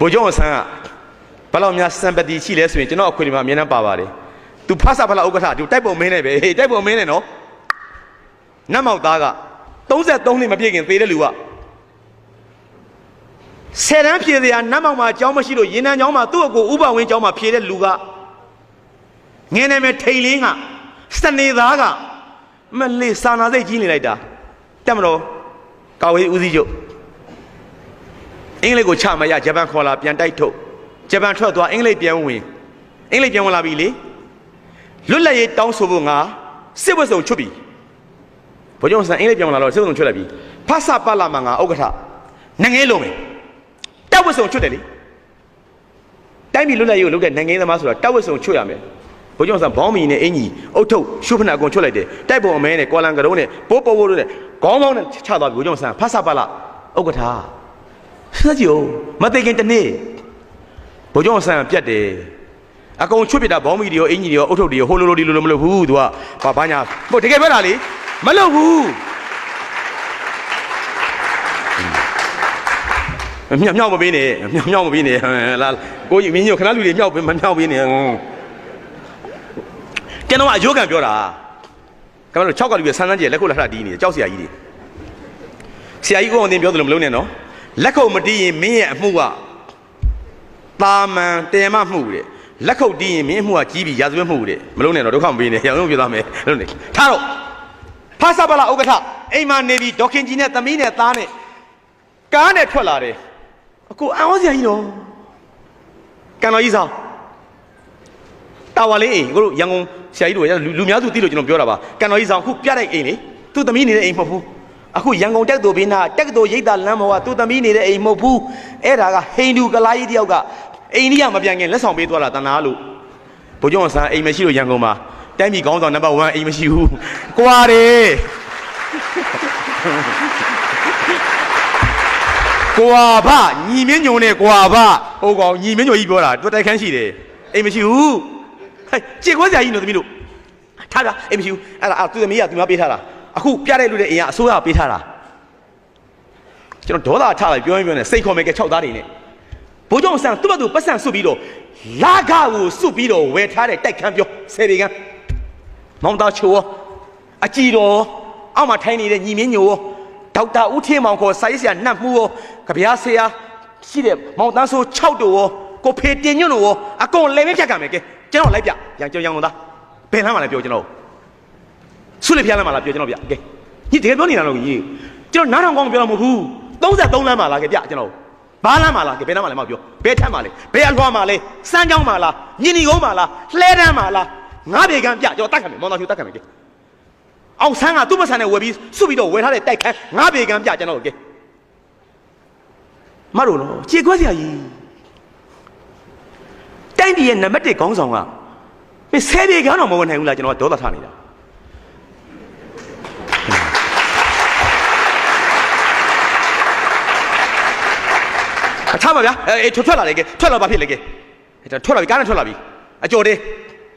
ဗိုလ်ချုပ်ဆန်းကဘယ်လောက်များစံပတိရှိလဲဆိုရင်ကျွန်တော်အခွင့်အရေးမှာအမြဲတမ်းပါပါတယ်သူဖဆဖလာဥက္ကဋ္ဌသူတိုက်ပုံမင်းနဲ့ပဲတိုက်ပုံမင်းနဲ့နော်နတ်မောက်သားက33နှစ်မပြည့်ခင်သေတဲ့လူက10တန်းဖြည့်စရာနတ်မောက်မှာကျောင်းမရှိလို့ရင်နံကျောင်းမှာသူ့အကိုဥပဝင်းကျောင်းမှာဖြည့်တဲ့လူကငင်းနေမယ်ထိန်လင်းကစနေသားကမလေးစာနာစိတ်ကြီးနေလိုက်တာတက်မလို့ကာဝေးဦးစီးချုပ်အင်္ဂလိပ်ကိုချမရဂျပန်ခေါ်လာပြန်တိုက်ထုတ်ဂျပန်ထွက်သွားအင်္ဂလိပ်ပြန်ဝင်လာပြီလေလွတ်လပ်ရေးတောင်းဆိုဖို့ငါစစ်ဝတ်စုံချွတ်ပြီဗိုလ်ချုပ်ဆန်းအင်္ဂလိပ်ပြန်လာတော့စစ်ဝတ်စုံချွတ်လိုက်ပြီဖဆပလာမှာငါဥက္ကဋ္ဌနိုင်ငံလုံးမယ်တောက်ဝတ်စုံချွတ်တယ်လေတိုင်းပြည်လွတ်လပ်ရေးကိုလုပ်တဲ့နိုင်ငံသမားဆိုတာတောက်ဝတ်စုံချွတ်ရမယ်ဗိုလ်ချုပ်ဆန်းဘောင်းမီနဲ့အင်ကြီးအုတ်ထုတ်ရှုပ်ဖနာအကုန်ချွတ်လိုက်တယ်တိုက်ပုံအမဲနဲ့ကွာလန်ကရုံးနဲ့ပိုးပိုးလို့တဲ့ခေါင်းပေါင်းနဲ့ချသွားပြီဗိုလ်ချုပ်ဆန်းဖဆပလာဥက္ကဋ္ဌစကြည့်မသိခင်တနေ့ဗိုလ်ချုပ်ဆန်းပြတ်တယ်အကုန်ချွတ်ပြတာဘောင်းမီတွေရောအင်ကြီးတွေရောအုတ်ထုတ်တွေရောဟိုလိုဒီလိုမလုပ်ဘူးသူကဘာညာဟုတ်တကယ်ပြောတာလေမလုပ်ဘူးမြောက်မပေးနဲ့မြောက်မပေးနဲ့လာကိုကြီးမင်းညိုခဏလူတွေမြောက်မမြောက်ပေးနဲ့ကျွန်တော်ကအယိုးကံပြောတာကျွန်တော်6ကလူတွေဆန်းဆန်းကျဲလက်ခုလက်ထတီးနေတယ်ကြောက်စရာကြီးတွေဆရာကြီးကိုအောင်တင်ပြောသလိုမလုပ်နဲ့နော်လက်ခုပ်မတီးရင်မင်းရဲ့အမှုကတာမန်တယ်မမှုတဲ့လက်ခုပ်တီးရင်မင်းအမှုကကြီးပြီးရာဇဝတ်မှုတဲ့မလုပ်နဲ့တော့ဒုက္ခမပေးနဲ့ရောင်းပြောသားမယ်လုပ်နေထားတော့ဖဆပလာဥက္ကဋ္ဌအိမ်မှာနေပြီးဒေါခင်ကြီးနဲ့သမီးနဲ့သားနဲ့ကားနဲ့ထွက်လာတယ်အခုအံ့ဩစရာကြီးတော့ကန်တော်ကြီးဆောင်တာဝါလေးအိမ်ကိုတို့ရန်ကုန်ဆရာကြီးတို့လူများစုသိလို့ကျွန်တော်ပြောတာပါကန်တော်ကြီးဆောင်အခုပြတဲ့အိမ်လေသူ့သမီးနေတဲ့အိမ်မဟုတ်ဘူးအခုရန်ကုန်တက်တော်ဘေးနာတက်ကတော်ရိတ်တာလမ်းပေါ်ကသူ့သမီးနေတဲ့အိမ်မဟုတ်ဘူးအဲ့ဒါကဟိန္ဒူကလာကြီးတယောက်ကအိန္ဒိယမပြန်ခင်လက်ဆောင်ပေးသွားတာတနာလို့ဗိုလ်ချုပ်ဆန်းအိမ်မရှိလို့ရန်ကုန်မှာတိုင်းပြည်ကောင်းဆောင်နံပါတ်1အိမ်မရှိဘူးကွာတယ်ကွာဗညီမင်းညုံနဲ့ကွာဗဟုတ်ကောင်ညီမင်းညုံကြီးပြောတာသူတိုက်ခန်းရှိတယ်အိမ်မရှိဘူးဟဲ့ကြေခွဲစရာကြီးနော်သမီးတို့ထားတာအိမ်မရှိဘူးအဲ့ဒါသူသမီးကသူများပေးထားတာအခုပြတဲ့လူတွေအိမ်ကအစိုးရပေးထားတာကျွန်တော်ဒေါသထားလိုက်ပြောရင်စိတ်ခေါ်မယ်က6သားတွေနဲ့ဘိုးကျောင်းဆန်းသူ့ဘက်သူပတ်စံစွတ်ပြီးတော့လာခကိုစွတ်ပြီးတော့ဝယ်ထားတဲ့တိုက်ခန်းပြော10ပေခန်းမောင်သားချိုးအကြည်တော်အောက်မှာထိုင်နေတဲ့ညီမင်းညိုဒေါက်တာဦးထင်းမောင်ခေါ်စာရေးဆရာနတ်မှုကဗျာဆရာရှိတဲ့မောင်တန်းဆို6တို့ကိုဖေတင်ညွန့်တို့အကုန်လည်းမဖြတ်ခံမယ်ကဲကျွန်တော်လိုက်ပြရန်ကြောင်ရန်ကုန်သားဘယ်လမ်းမှာလဲပြောကျွန်တော်ဆုလေဖျားလမ်းမှာလားပြောကျွန်တော်ပြကဲညီတကယ်ပြောနေတာလို့ညီကျွန်တော်နားထောင်ကောင်းပြောတော့မဟုတ်ဘူး33လမ်းမှာလားကဲပြကျွန်တော်ဘာလမ်းမှာလားကဲဘယ်လမ်းမှာလဲမပြောဘယ်ထက်မှာလဲဘယ်အလွှာမှာလဲစမ်းကြောင်းမှာလားမြင်းဒီကုန်းမှာလားလှဲတန်းမှာလားငါးပေကန်းပြကျွန်တော်တတ်ခံမယ်မောင်တော်ဖြူတတ်ခံမယ်ကဲအောင်ဆန်းကသူ့မဆန်နဲ့ဝယ်ပြီးစုပြီးတော့ဝယ်ထားတဲ့တိုက်ခန်းငါးပေကန်းပြကျွန်တော်ကဲမတော်နော်ကြေခွဲစရာကြီးတိုင်းပြည်ရဲ့နံပါတ်1ခေါင်းဆောင်ကမင်း10ပေကန်းတော့မဝင်နိုင်ဘူးလားကျွန်တော်ကဒေါသထားနေတာထားပါဗျာအေးထွက်လာလေကဲထွက်လာပါဖြစ်လေကဲထွက်လာပြီကားနဲ့ထွက်လာပြီအကျော်တဲ့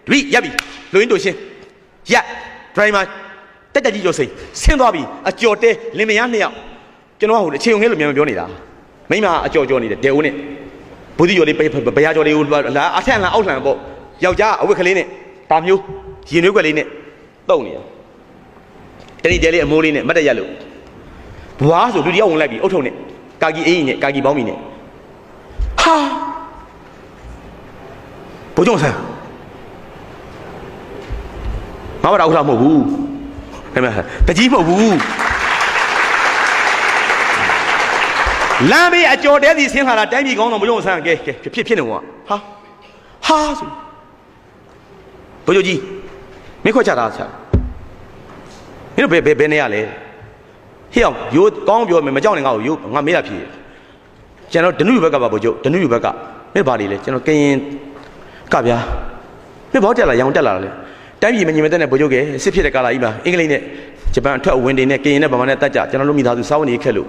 ဒွိရပ်ပြီလူရင်းတို့ရှင်းရက်ဒရိုင်မာတက်တက်ကြီးကျော်စိန်ဆင်းသွားပြီအကျော်တဲ့လင်မယား2ယောက်ကျွန်တော်ကဟိုအခြေုံငယ်လို့မြန်ပြောနေတာမိမအကျော်ကျော်နေတယ်ဒဲဦးနဲ့ဘူးတိကျော်လေးဘယ်ရာကျော်လေးကိုလာအထက်လှန်အောက်လှန်ပေါ့ယောက်ျားအဝတ်ကလေးနဲ့ဒါမျိုးရင်နွေးကွက်လေးနဲ့တုံနေတာတတိကျလေးအမိုးလေးနဲ့မတ်တရက်လို့ဘွားဆိုလူတယောက်ဝင်လိုက်ပြီအုတ်ထုံနဲ့ကာကီအေးကြီးနဲ့ကာကီပေါင်းမီနဲ့ဟာဘိုးကျောင်းဆန်းငါမတော်ဥစ္စာမဟုတ်ဘူးခင်ဗျာတကြီးမဟုတ်ဘူးလမ်းဘေးအကျော်တဲစီဆင်းလာတာတိုင်းပြည်ကောင်းတော့ဘိုးကျောင်းဆန်းကဲဖြစ်နေတော့ဟာဆိုဘိုးကျော်ကြီးမင်းခွက်ချတာချမင်းတို့ဘယ်နေရလဲဟေ့အောင်ရိုးကောင်းပြောမယ်မကြောက်နဲ့ငါ့ကိုရိုးငါမေးတာဖြစ်ကျွန်တော်ဒနုဘက်ကပါဘို့ကျုပ်ဒနုဘက်ကမင်းဘာလေးလဲကျွန်တော်ကရင်ကဗျာမင်းဘောတက်လာရောင်တက်လာတယ်တိုင်းပြည်မညီမတဲ့နဲ့ဘို့ကျုပ်ကစစ်ဖြစ်တဲ့ကာလကြီးမှာအင်္ဂလိပ်နဲ့ဂျပန်အထက်အဝင်တွေနဲ့ကရင်နဲ့ဗမာနဲ့တက်ကြကျွန်တော်တို့မိသားစုစားဝင်နေခက်လို့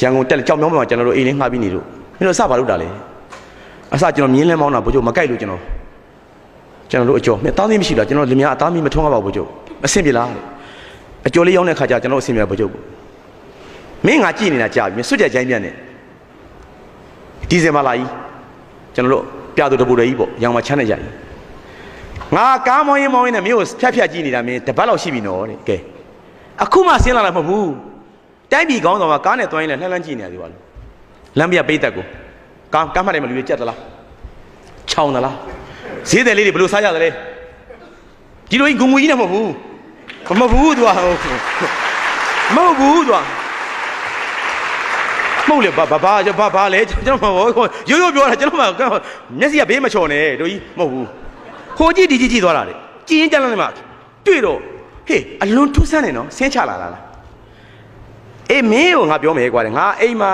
ရန်ကုန်တက်ကြောက်မြောင်းမှာကျွန်တော်တို့အိမ်လေးငှားပြီးနေလို့မင်းတို့စပါလို့တာလေအစကျွန်တော်မြင်းလဲမောင်းတာဘို့ကျုပ်မကြိုက်လို့ကျွန်တော်တို့အကျော်မင်းသားသမီးမရှိလားကျွန်တော်လင်မယားအသားမီးမထွန်းကားပါဘို့ကျုပ်အဆင်ပြေလားအကျော်လေးရောက်တဲ့ခါကျကျွန်တော်အဆင်ပြေဘို့ကျုပ်မင်းငါကြည့်နေတာကြာပြီစွတ်ကြက်ကြိုင်းပြတ်နေ ဒီဇင်ဘာလာကြီးကျွန်တော်တို့ပြသူတပူတွေကြီးပေါ့ရောင်မချမ်းနေကြကြီးငါကားမောင်းရင်နဲ့မြို့ဖြတ်ကြည့်နေတာမင်းတပတ်လောက်ရှိပြီနော်တဲ့ကဲအခုမှဆင်းလာတာမဟုတ်ဘူးတိုင်းပြည်ကောင်းဆောင်ကကားနဲ့တွိုင်းလဲလှမ်းကြည့်နေရသေးပါလို့လမ်းပြပိတ်သက်ကိုကားမှတ်တယ်မလူတွေကြက်သလားချောင်းသလားဈေးတယ်လေးတွေဘယ်လိုစားကြသလဲဒီလိုကြီးဂုံငွေကြီးနဲ့မဟုတ်ဘူးသူကမဟုတ်ဘူးသူကမဟုတ်လေဘာလဲကျွန်တော်ရိုးပြောတာကျွန်တော်မျက်စိကဘေးမချော်နဲ့တို့ကြီးမဟုတ်ဘူးဟိုကြည့်ဒီကြည့်သွားတာလေကြည်ရင်ကြမ်းလိုက်မှတွေ့တော့ဟေးအလွန်ထူးဆန်းနေနော်ဆင်းချလာလားအေးမင်းကိုငါပြောမယ်ကွာငါအိမ်မှာ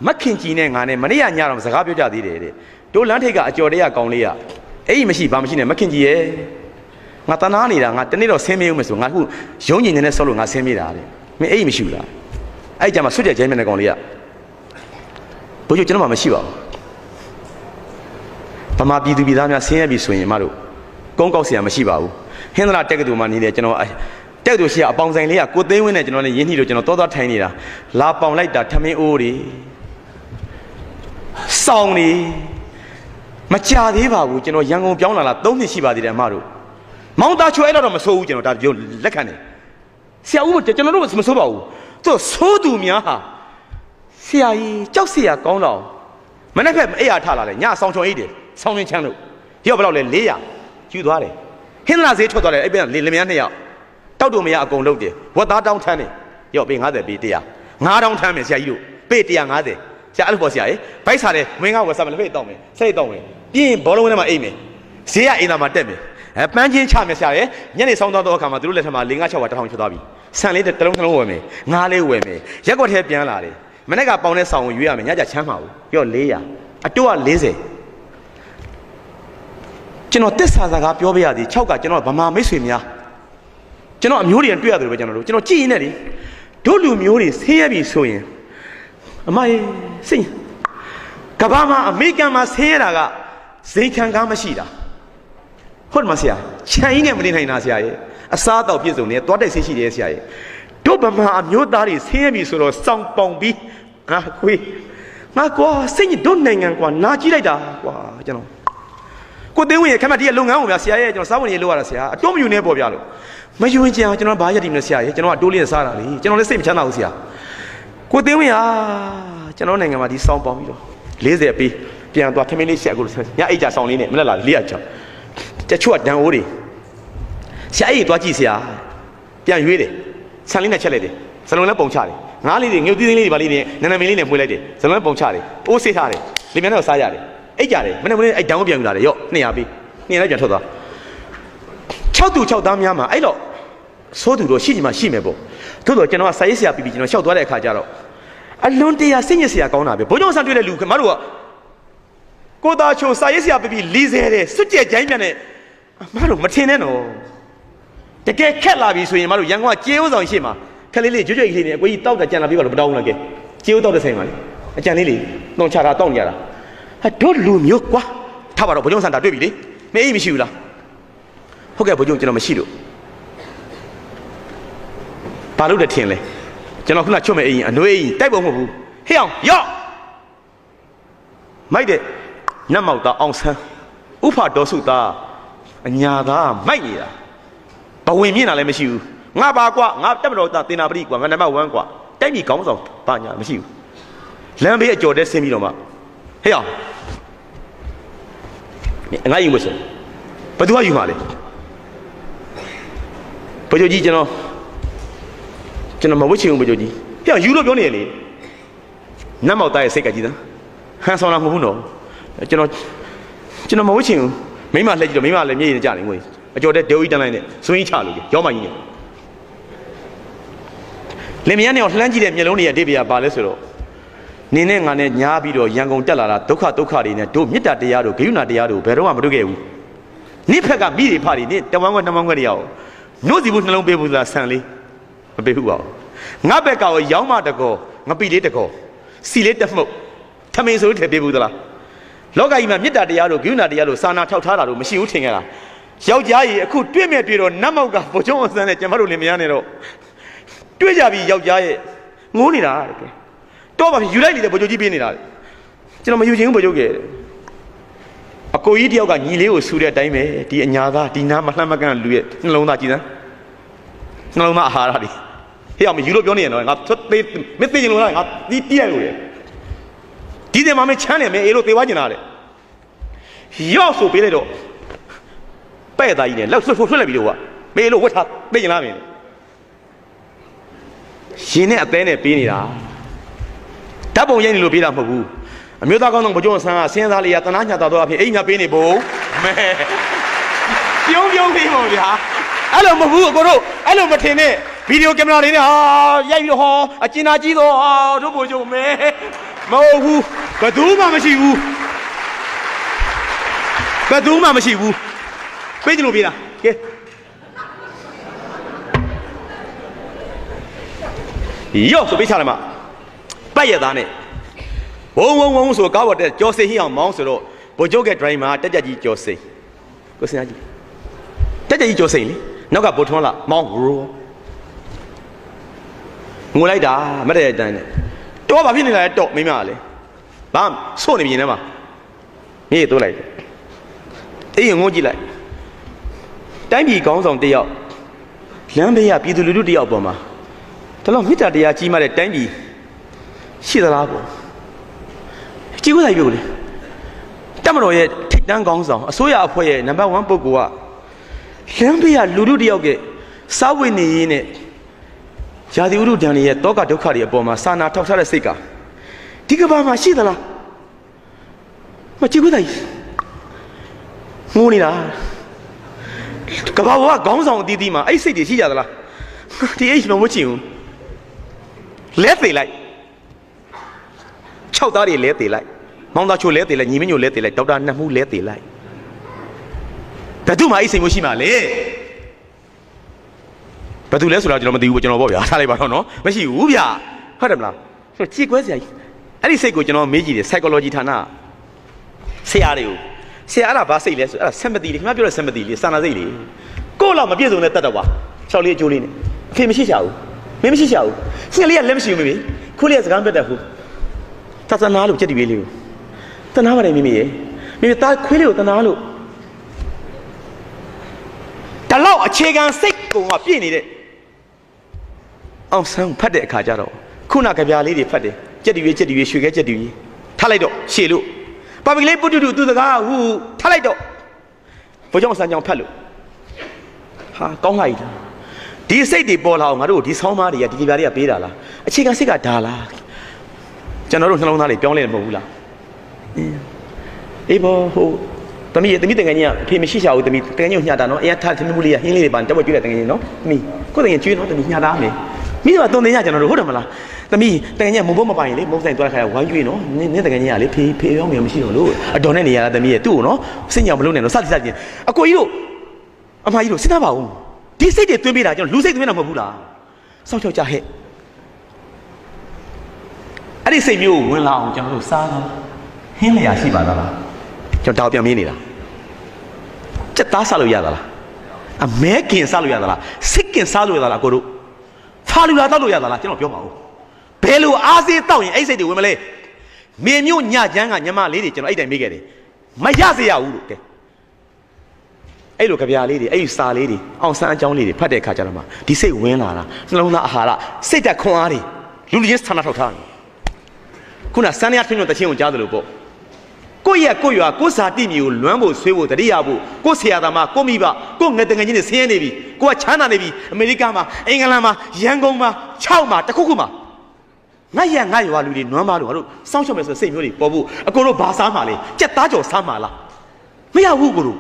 မခင်ကြီးနဲ့ငါနဲ့မနေ့ကညတော့စကားပြောကြသေးတယ်တဲ့တို့လမ်းထိပ်ကအကျော်တရကောင်းလေးကအဲ့ဒီမရှိဘာမရှိနဲ့မခင်ကြီးရဲ့ငါတနာနေတာငါတနေ့တော့ဆင်းမေးဦးမယ်ဆိုငါခုရုံးညင်နေတဲ့ဆော့လို့ငါဆင်းမေးတာတဲ့မင်းအဲ့ဒီမရှိဘူးလားအဲ့ကြမှာဆွတ်ကြကျင်းတဲ့ကောင်လေးကဘိုးကျကျွန်တော်မှမရှိပါဘူးဗမာပြည်သူပြည်သားများဆင်းရဲပြီဆိုရင်မတို့ကုန်းကောက်เสียမရှိပါဘူးဟင်္ဒရာတက်ကတူမှာနေတယ်ကျွန်တော်တက်ကတူရှိအပေါင်ဆိုင်လေးကကိုသိန်းဝင်းနဲ့ကျွန်တော်လည်းရင်းနှီးလို့ကျွန်တော်သွားထိုင်နေတာလာပေါင်လိုက်တာထမင်းအိုးတွေစောင်းနေမကြသေးပါဘူးကျွန်တော်ရန်ကုန်ပြောင်းလာတာ3နှစ်ရှိပါသေးတယ်အမတို့မောင်သားချွဲတော့မဆိုးဘူးကျွန်တော်ဒါပြောလက်ခံတယ်ဆရာဦးကျွန်တော်တို့မဆိုးပါဘူးသူဆိုးသူများဟာဆရာကြီးကြောက်ဆရာကောင်းတော့မနေ့ကအိယာထလာတယ်ညဆောင်ချွန်အိတ်တယ်ဆောင်းရင်းချမ်းလို့ရော့ဘယ်လောက်လဲ400ယူသွားတယ်ဟင်းလာဈေးထွက်သွားတယ်အဲ့ပြန်လင်မယား2ယောက်တောက်တူမရအကုန်လုပ်တယ်ဝက်သားတောင်းထမ်းတယ်ရော့ပေး50ပေး100 9000ထမ်းမယ်ဆရာကြီးတို့ပေး150ဆရာအဲ့လိုပေါ့ဆရာရေဘိုက်စားတယ်မင်းကဝက်စားမယ်လက်ဖိတ်တောင်းမယ်စိတ်တောင်းမယ်ပြီးရင်ဘောလုံးထဲမှာအိတ်မယ်ဈေးကအိမ်သာမှာတက်မယ်ပန်းချင်းချမယ်ဆရာရေညနေဆောင်သွားတော့အခါမှာသူတို့လက်ထက်မှာ5-6ဝါ1000ချွတ်သွားပြီဆန်လေးတစ်လုံးဝယ်မယ်ငါးလေးဝယ်မယ်ရက်ွက်ထဲပြန်လာတယ်မနေ့ကပေါင်တဲ့ဆောင်ကိုရွေးရမယ်ညကြချမ်းမှာဘူးရော့400အတိုးက40ကျွန်တော်တစ္ဆာစကားပြောပြရသည်6ကကျွန်တော်ဗမာမိတ်ဆွေများကျွန်တော်အမျိုးတွေတွေ့ရတယ်ပဲကျွန်တော်ကြည့်ရင်လည်းတို့လူမျိုးတွေဆင်းရဲပြီဆိုရင်အမရေစိတ်ကဘာမှာအမေရိကန်မှာဆင်းရဲတာကဇိမ်ခံကားမရှိတာဟုတ်မှာဆရာခြံကြီးနဲ့မနေနိုင်တာဆရာရေအစားတော့ပြည့်စုံနေသွားတိုက်ဆေးရှိတယ်ဆရာရေတို့ဗမာအမျိုးသားတွေဆင်းရဲပြီဆိုတော့စောင်းပေါင်ပြီးငါခွေးငါကွာစိတ်ညတို့နိုင်ငံကွာနာကြည့်လိုက်တာကွာကျွန်တော်ကိုသိန်းဝင်ရခမတီးရဲ့လုပ်ငန်းကိုဗျာဆရာရဲ့ကျွန်တော်စားဝင်ရေးလုပ်ရတာဆရာအတိုးမယူနေပေါ့ဗျာလို့မယူရင်ကျွန်တော်ဘာရက်တည်မလဲဆရာရဲ့ကျွန်တော်အတိုးလေးစားတာလေကျွန်တော်လည်းစိတ်မချမ်းသာဘူးဆရာကိုသိန်းဝင်ဟာကျွန်တော်နိုင်ငံမှာဒီစောင်းပေါင်ပြီးတော့40ပေးပြန်သွားထမင်းလေးချက်ကိုညအိတ်ကြဆောင်လေးနဲ့မလက်လာ400ချောင်းတချို့ကတန်အိုးတွေဆရာကြီးသွားကြည့်ဆရာပြန်ရွေးတယ်ဆန်လေးနဲ့ချက်လိုက်တယ်စလုံးလည်းပုံချတယ်ငါးလေးတွေငုတ်သီးသီးလေးတွေပါလေးနဲ့နန်းနမင်းလေးနဲ့ပွေးလိုက်တယ်စလုံးလည်းပုံချတယ်အိုးဆေးထားတယ်လင်မြန်တော့စားရတယ်အိတ်ကြတယ်မနေ့ကအဲ့တောင်ပြန်ယူလာတယ်ရော့200ပေး200လည်းပြန်ထွက်သွား6သူ6သားများမှာအဲ့တော့သိုးသူတို့ရှိချင်မှရှိမယ်ပေါ့သို့တော့ကျွန်တော်ကစာရေးဆရာပြီးကျွန်တော်လျှောက်သွားတဲ့အခါကျတော့အလွန်တရာစိတ်ညစ်စရာကောင်းတာပဲဘိုးကျောင်းဆန်တွေ့တဲ့လူမတို့ကကိုသားချိုစာရေးဆရာပြီး40တဲ့စွတ်ကြဲကြိုင်းပြန်တဲ့မတို့မထင်နဲ့နော်တကယ်ခက်လာပြီဆိုရင်မတို့ရန်ကုန်ကကျေးဥဆောင်ရှိမှာခက်လေးလေးကြွကြွလေးနဲ့အကိုကြီးတောက်တာကြံလာပြီးပါလို့မတောင်းဘူးလားကဲကျေးဥတောက်တဲ့ဆိုင်မှာလေအကြံလေးလေးနှုံချတာတောက်နေရတာဟာတို့လူမျိုးကွာထားပါတော့ဘုံကျုံဆန်တာတွေ့ပြီလေမင်းအိမ်မရှိဘူးလားဟုတ်ကဲ့ဘုံကျုံကျွန်တော်မရှိလို့ဘာလို့လဲထင်လဲကျွန်တော်ခုနချွတ်မဲ့အိမ်အနှွေးအိမ်တိုက်ပုံမဟုတ်ဘူးဟေ့အောင်ရော့မိုက်တဲ့နတ်မောက်သားအောင်ဆန်းဥဖာတော်စုသားအညာသားမိုက်နေတာဘဝင်မြင့်တာလည်းမရှိဘူးငါပါကွာငါတက်မတော်သားတင်နာပရိကွာငါနံပါတ်1ကွာတိုက်ပြီခေါင်းဆောင်ပါညာမရှိဘူးလမ်းဘေးအကျော်တဲ့ဆင်းပြီးတော့မှဟေ့အောင်ငါယူမစဘယ်သူကယူမှာလဲဘကြိုကြီးကျွန်တော်မဝှချင်ဘူးဘကြိုကြီးဟေ့အောင်ယူလို့ပြောနေရလေနတ်မောက်သားရဲ့စိတ်ကကြည်သားဟန်ဆောင်လာမဟုတ်ဘူးနော်ကျွန်တော်မဝှချင်ဘူးမိမလှည့်ကြည့်တော့မိမလည်းမျက်ရည်နဲ့ကြာနေငွေအကျော်တဲ့ဒေဝီတန်းလိုက်နဲ့စွင်းကြီးချလို့ရောမကြီးနဲ့လင်မယားနဲ့လှမ်းကြည့်တဲ့မျက်လုံးတွေရဲ့အတိတ်ကဘာလဲဆိုတော့နင်းနဲ့ငါနဲ့ညားပြီးတော့ရန်ကုန်တက်လာတာဒုက္ခတွေနဲ့တို့မေတ္တာတရားတို့ဂရုဏာတရားတို့ဘယ်တော့မှမတွေ့ခဲ့ဘူးနေ့ဖက်ကမိတွေဖတွေနေ့တဝမ်းခွဲနှမခွဲတရားကိုနှုတ်စီဘူးနှလုံးပေးဘူးလားဆန်လေးမပေးဘူးပါဘူးငါဘက်ကရောရောင်းမတကောငပိလေးတကောစီလေးတမှုတ်ထမင်းဆိုထည့်ပေးဘူးသလားလောကကြီးမှာမေတ္တာတရားတို့ဂရုဏာတရားတို့စာနာထောက်ထားတာတို့မရှိဘူးထင်ကြတာယောက်ျားကြီးအခုတွေ့မဲ့တွေ့တော့နတ်မောက်ကဘုံကျုံအစမ်းနဲ့ကျမတို့လင်မယားနဲ့တော့တွေ့ကြပြီယောက်ျားရဲ့ငိုးနေတာတဲ့တော့ပါယူလိုက်လေဘုံကျုံကြီးပေးနေတာ ကျွန်တော်မယူချင်ဘူးဗိုလ်ချုပ်ကအကိုကြီးတယောက်ကညီလေးကိုဆူတဲ့အတိုင်းပဲဒီအညာသားဒီနားမလှမ်းမကန့်လူရဲ့နှလုံးသားကြည်စမ်းနှလုံးသားအာဟာရတွေဟေ့အောင်မယူလို့ပြောနေရတော့ငါသေးမသိချင်လို့လားငါတီးရလို့ရဒီတယ်မှာမချမ်းတယ်မင်းအေးလို့သေသွားကျင်တာတဲ့ရောက်ဆိုပေးလိုက်တော့ပဲ့သားကြီးနဲ့လောက်ဆွတ်လိုက်ပြီးတော့ကမေးလို့ဝတ်ထားသိကျင်လားမင်းရှင်နဲ့အသေးနဲ့ပေးနေတာဓာတ်ပုံရိုက်နေလို့ပေးတာမဟုတ်ဘူးအမျိုးသားကောင်းဆောင်ဗိုလ်ချုပ်ဆန်းကစဉ်းစားလေးရတနာညာတော်တော့အဖြစ်အိမ်ညာပေးနေဖို့မဲပြုံးပေးဖို့ဗျာအဲ့လိုမဟုတ်ဘူးအကိုတို့အဲ့လိုမထင်နဲ့ဗီဒီယိုကင်မရာလေးနဲ့ဟာရိုက်ပြီးတော့ဟောအကျဉ်းသားကြီးတော့ဟာတို့ဗိုလ်ချုပ်မဲမဟုတ်ဘူးဘယ်သူမှမရှိဘူးဘယ်သူမှမရှိဘူးပေးကြလို့ပေးတာကဲရော့ဆိုပေးချလိုက်မှာပတ်ရသားနဲ့ဝုံဆိုကားပေါ်တက်ကြော်စိတ်ဟိအောင်မောင်းဆိုတော့ဗိုလ်ချုပ်ကဒရိုင်မာတက်ကြကြီးကြော်စိတ်ကိုစင်ကြီးတက်ကြကြီးကြော်စိတ်လေနောက်ကဗိုလ်ထွန်းလာမောင်းရိုးငိုလိုက်တာမတဲ့တဲ့အတိုင်းနဲ့တော့ဘာဖြစ်နေလဲတော့မိမကလေဘာဆို့နေပြင်ထဲမှာမြေတိုးလိုက်အေးငိုကြည့်လိုက်တိုင်းပြည်ကောင်းဆောင်တယောက်လမ်းဘေးကပြည်သူလူထုတယောက်ပေါ်မှာဒါတော့မေတ္တာတရားကြီးမှတဲ့တိုင်းပြည်ရှိသလားပေါ့ကြည့်ဦးလိုက်ပြုတ်လေတက်မတော်ရဲ့ထိတ်တန်းကောင်းဆောင်အစိုးရအဖွဲ့ရဲ့နံပါတ်1ပုဂ္ဂိုလ်ကလမ်းဘေးကလူထုတယောက်ကစားဝတ်နေရင်းနဲ့ရာသီဥတုဒဏ်တွေရဲ့တောကဒုက္ခတွေအပေါ်မှာစာနာထောက်ထားတဲ့စိတ်ကဒီကဘာမှာရှိသလားမကြည့်ဦးလိုက်ငိုနေတာကဘာကခေါင်းဆောင်အသီးသီးမှာအဲ့စိတ်တွေရှိကြသလားဒီအိတ်မမချင်ဘူးလဲသေးလိုက်6သားတွေလဲသေးလိုက်မောင်သားချိုလဲသေးလိုက်ညီမညိုလဲသေးလိုက်ဒေါက်တာနှမှုလဲသေးလိုက်ဘယ်သူမှအိတ်စိတ်မရှိမှလေဘယ်သူလဲဆိုတော့ကျွန်တော်မသိဘူးကျွန်တော်ပေါ့ဗျာထားလိုက်ပါတော့နော်မရှိဘူးဗျာဟုတ်တယ်မလားဆိုကြည်ကွဲစရာကြီးအဲ့ဒီစိတ်ကိုကျွန်တော်မေးကြည့်တယ် psychology ဌာနဆရာတွေကိုဆရာအဲ့ဒါဘာစိတ်လဲဆိုအဲ့ဒါ sympathy လေခင်ဗျားပြောတဲ့ sympathy လေစာနာစိတ်လေကိုယ့်လောက်မပြည့်စုံတဲ့တတ်တော့ပါရှောက်လေးအကျိုးလေးနဲ့အဖေမရှိချဘူးမင်းမရှိချဘူးဆရာလေးကလက်မရှိဘူးမေခိုးလေးကစကားမပြတ်တတ်ဘူးသသနာလို့ကြက်တီပေးလေးကိုတနာပါတယ်မိမိရေမိမိသားခွေးလေးကိုတနာလို့တလောက်အခြေခံစိတ်ကိုကပြည့်နေတဲ့အောင်ဆန်းဖတ်တဲ့အခါကျတော့ခုနကဗျာလေးတွေဖတ်တယ်ကြက်တီရွေးရွှေခဲကြက်တီရွေးထားလိုက်တော့ရှေ့လို့ပါပကလေးပုတ္တုသူစကားဟူထားလိုက်တော့ဘုရားဆန်းကြောင်ဖတ်လို့ဟာကောင်းလိုက်တာဒီစိတ်တွေပေါ်လာအောင်ငါတို့ဒီဆောင်းသားတွေကဒီကြပြားတွေကပေးတာလားအခြေခံစိတ်ကဒါလားကျွန်တော်တို့နှလုံးသားတွေပြောင်းလဲမဟုတ်ဘူးလားအေးဘောဟိုတမီးတကယ်ကြီးကအဖေမရှိရှာဘူးတမီးတကယ်ကြီးကိုညှတာနော်အရင်ထားထမှုလေးကဟင်းလေးတွေပါတက်ပွဲကျွေးတဲ့တကယ်ကြီးနော်တမီးကိုယ်တကယ်ကျွေးနော်တမီးညှတာမယ်မိတော့တုံတင်ရကျွန်တော်တို့ဟုတ်တယ်မလားတမီးတကယ်ကြီးမုံဘုံမပိုင်လေမုံဆိုင်သွားတဲ့ခါဝိုင်းကျွေးနော်နင်းတကယ်ကြီးကလေဖေရောင်းနေမရှိတော့လို့အတော်နဲ့နေရတာတမီးရဲ့သူ့ကိုနော်စိတ်ညောင်မလုပ်နဲ့နော်စသည်ချင်းအကိုကြီးတို့အမကြီးတို့စဉ်းစားပါဦးဒီစိတ်တွေသွင်းပေးတာကျွန်တော်လူစိတ်သွင်းတာမဟုတ်ဘူးလားစောက်ချောက်ကြဟဲ့အဲ့ဒီစိတ်မျိုးကိုဝင်လာအောင်ကျွန်တော်တို့စားတော့ဟင်းလျာရှိပါသလားကျွန်တော်တောက်ပြန်မင်းနေတာစက်သားစားလို့ရသလားအမဲကင်စားလို့ရသလားစစ်ကင်စားလို့ရသလားကိုတို့ဖာလူလာတောက်လို့ရသလားကျွန်တော်ပြောပါဦးဘယ်လိုအားစေးတောက်ရင်အဲ့စိတ်တွေဝင်မလဲမေမျိုးညချမ်းကညမလေးတွေကျွန်တော်အဲ့တိုင်မေးခဲ့တယ်မရစေရဘူးလို့ကဲအဲ့လိုကြပြားလေးတွေအဲ့ဒီစာလေးတွေအောင်ဆန်းအကြောင်းလေးတွေဖတ်တဲ့အခါကျတော့မှဒီစိတ်ဝင်လာတာနှလုံးသားအာဟာရစိတ်ဓာတ်ခွန်အားတွေလူလူချင်းဌာနထောက်ထားတယ်ခုနစန်းရထွန်းထွန်းတချင်းကိုကြားသလိုပေါ့ကိုယ့်ရဲ့ကိုယ့်ရွာကိုယ့်စာတိမျိုးလွမ်းဖို့ဆွေးဖို့တတိယဖို့ကိုယ့်ဆရာသမားကိုယ့်မိဘကိုယ့်ငယ်တငယ်ချင်းတွေဆင်းရဲနေပြီကိုကချမ်းသာနေပြီအမေရိကန်မှာအင်္ဂလန်မှာရန်ကုန်မှာ6မှာတခုခုမှာငါရွာလူတွေနွမ်းပါလို့ငါတို့စောင့်ရှောက်မယ်ဆိုစိတ်မျိုးတွေပေါ်ဖို့အကိုတို့ဘာစားမှာလဲကြက်သားကြော်စားမှာလားမရဘူးကိုတို့